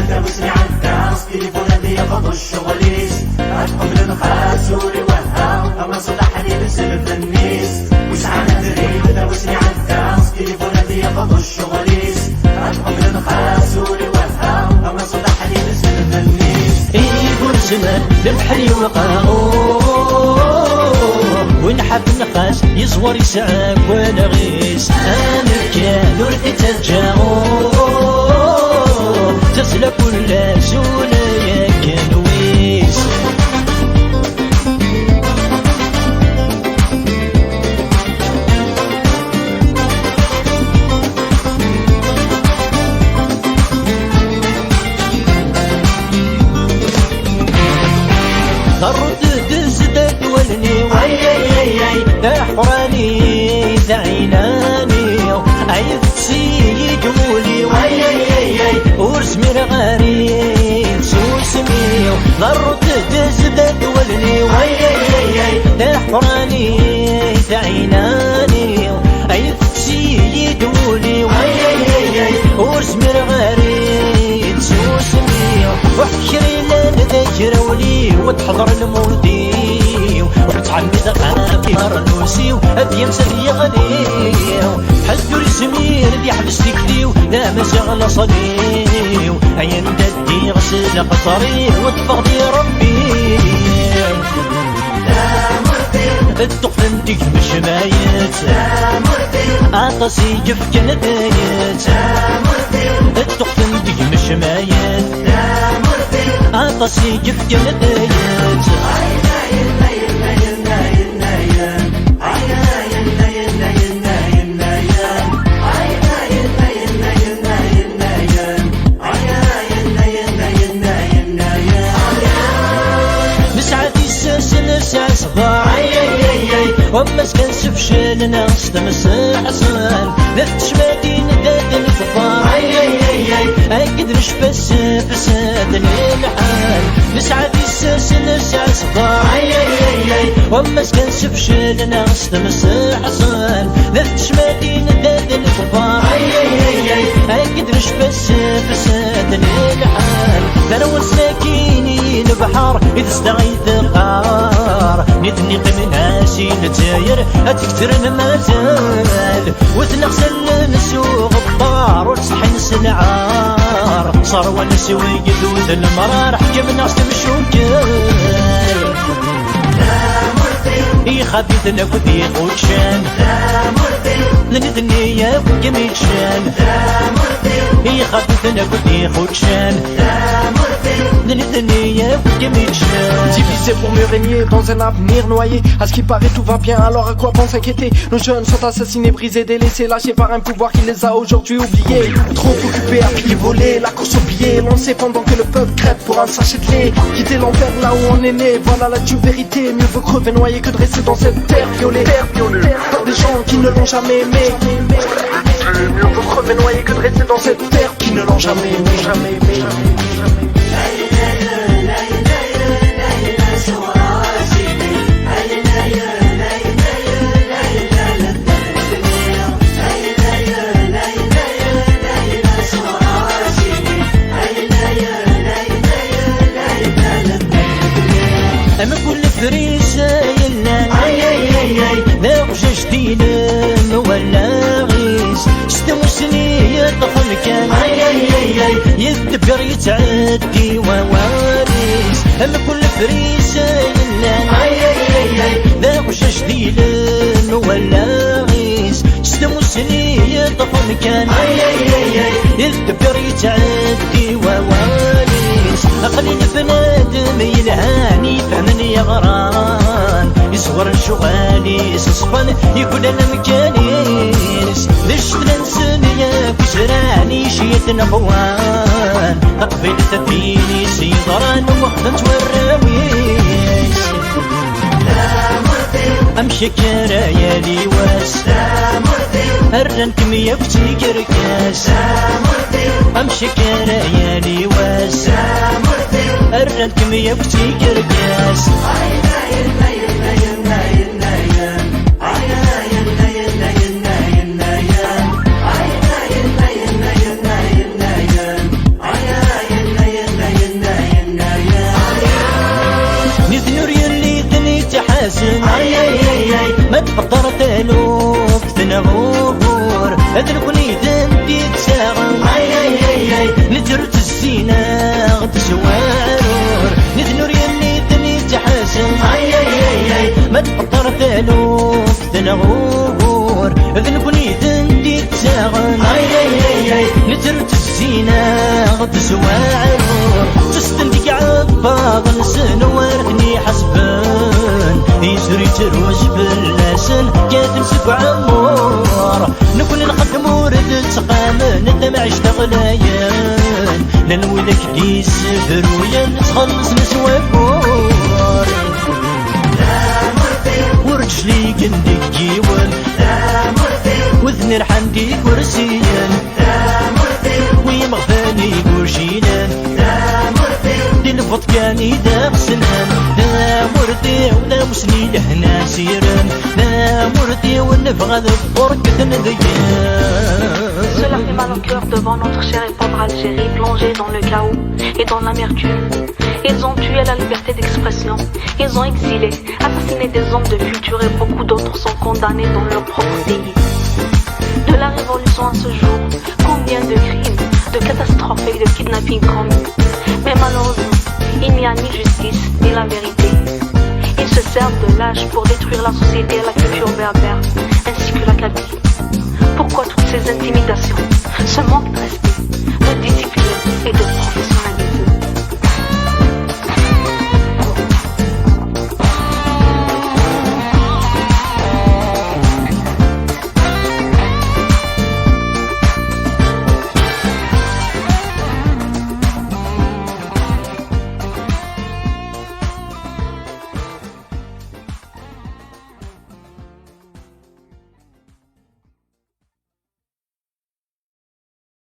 داوسني عالداس تليفوناتي يفضوا الشغليس قبل نخاس وري وهاو اما صلحني بسبب النيس وشحال دري داوسني عالداس تليفوناتي يفضوا الشغليس قبل نخاس وري وهاو اما صلحني بسبب النيس يقول زمان ذبحني وقاو ونحب نقاس يصور يسعاك وانا غيس انا كان ولقيت الجاو تسلك كل سونا يا كنويس ضرت دزدك ولني وياي احراني دعيناني عيد سيد ولي وياي ورسمي الغريب سوسمي ضرت دزدك ولني وياي احراني دعيناني عيد سيد ولي وياي ورسمي الغريب سوسمي وحكري لنا ذاكر ولي وتحضر المودي وتعمد قافي مرنوسي أبيام سري غليو حزدو الزمير اللي حبس تكليو لا ما شغل صليو عين ددي غسل قطري وتفضي ربي لا مرتي الدقفنتك مش مايت لا مرتي عطسي جفك نبايت لا مرتي الدقفنتك مش مايت لا مرتي عطسي جفك نبايت وما سكنش فشل ناس تمسح حسن ذات شماتين دادن فضار اكد رش بس فساد الحال نسعد الساس نسع صدار وما سكنش فشل ناس تمسح حسن ذات شماتين دادن فضار اكد رش بس فساد الحال ثروة ساكيني البحر اذا استغيث القار نتني من ناسي نتاير اتكتر المازال وتنغسل نسوق الطار وتصحن سنعار صار ونسوي يذوذ المرار حكم ناس تمشوكال لا مرتي يخبيثنا كذي خوتشان لا مرتي لندني يا كميتشان لا مرتي يخبيثنا كذي خوتشان لا مرتي لندني يا كميتشان Divisé pour mieux régner dans un avenir noyé. À ce qui paraît tout va bien, alors à quoi bon s'inquiéter? Nos jeunes sont assassinés, brisés, délaissés, lâchés par un pouvoir qui les a aujourd'hui oubliés. Trop occupés à pied voler, la course au billet lancée pendant que le peuple crève pour un sachet de lait. Quitter l'enfer là où on est né, voilà la dure vérité. Mieux vaut crever noyé que de rester dans cette terre violée. Par des gens qui ne l'ont jamais aimé. Mieux vaut crever noyé que de rester dans cette terre qui ne l'ont jamais aimé, jamais aimé. أما كل فريسة يلا لا وجاج دينم ولا غيس ستموسني يطفل كان يدبر يتعدي وواريس أما كل فريسة يلا لا وجاج دينم ولا غيس ستموسني يطفل كان يدبر يتعدي وواريس أقلين بنادم يلهاني فمن يغران يصور شغالي يصفن يكون انا مكانيس ليش تنسني يا كسراني شيت نخوان قبل تبيني سيضران وقت والراويس لا مرتي امشي كرايا لي واس لا مرتي هرنكم يبتي كركاس لا مرتي امشي كرايا لي واس لا مرتي هرنكم يبتي كركاس تقدر تلوك تنغور هذا الكوني ذنبي تساغن نجرت الزينة تسوارور نذنور يمني ذني تحسن ما تقدر تلوك تنغور هذا الكوني ذنبي تساغن نجرت الزينة تسوارور تستندق عباض نسنوارتني حسبان يسري تروج باللسن كاتم سبع عمور نكون نخدم ورد تقام ندم عشت غلايان ننولك ديس فرويا نتخلص نسوابور ورجلي قندك جيوان وذنر حندي كرسيا ويمغفاني كورشينا دي الفضكاني دا غسنان دا مرتي ودا مسني لهنا سيران دا مرتي ونفغى الفرق تنديان. Cela fait mal au cœur de voir notre chère et pauvre Algérie plongée dans le chaos et dans l'amertume. Ils ont tué la liberté d'expression, ils ont exilé, assassiné des hommes de culture et beaucoup d'autres sont condamnés dans leur propre pays. De la révolution à ce jour, combien de crimes, de catastrophes et de kidnappings commis. Mais malheureusement, il n'y a ni justice ni la vérité. Ils se servent de l'âge pour détruire la société et la culture berbère, ainsi que la Kabylie. Pourquoi toutes ces intimidations, ce manque de